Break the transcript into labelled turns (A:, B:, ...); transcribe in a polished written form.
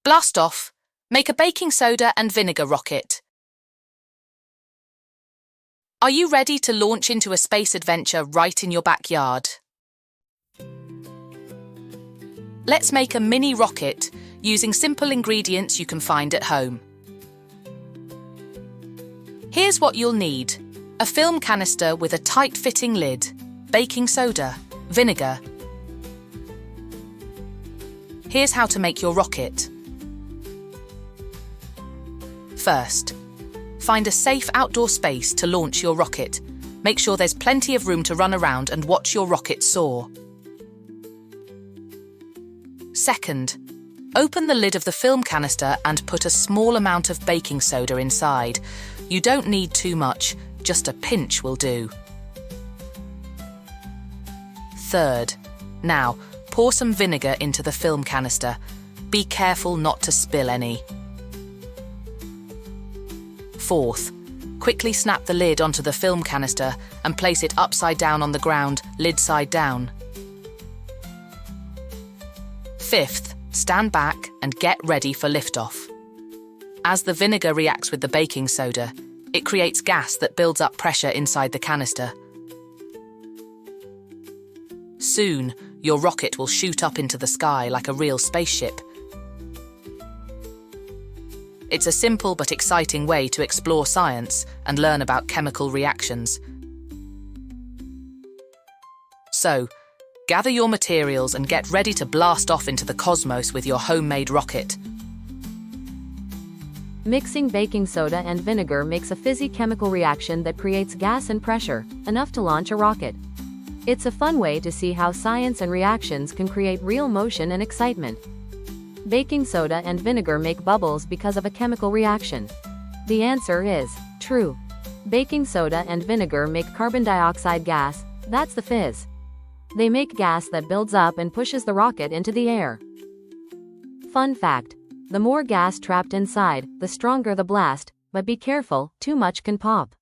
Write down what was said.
A: Blast off. Make a baking soda and vinegar rocket. Are you ready to launch into a space adventure right in your backyard? Let's make a mini rocket using simple ingredients you can find at home. Here's what you'll need: a film canister with a tight-fitting lid, baking soda, vinegar. Here's how to make your rocket. First, find a safe outdoor space to launch your rocket. Make sure there's plenty of room to run around and watch your rocket soar. Second, open the lid of the film canister and put a small amount of baking soda inside. You don't need too much, just a pinch will do. Third, now pour some vinegar into the film canister. Be careful not to spill any. Fourth, quickly snap the lid onto the film canister and place it upside down on the ground, lid side down. Fifth, stand back and get ready for liftoff. As the vinegar reacts with the baking soda, it creates gas that builds up pressure inside the canister. Soon, your rocket will shoot up into the sky like a real spaceship. It's a simple but exciting way to explore science and learn about chemical reactions. So, gather your materials and get ready to blast off into the cosmos with your homemade rocket.
B: Mixing baking soda and vinegar makes a fizzy chemical reaction that creates gas and pressure, enough to launch a rocket. It's a fun way to see how science and reactions can create real motion and excitement. Baking soda and vinegar make bubbles because of a chemical reaction. The answer is true. Baking soda and vinegar make carbon dioxide gas, that's the fizz. They make gas that builds up and pushes the rocket into the air. Fun fact: the more gas trapped inside, the stronger the blast, but be careful, too much can pop.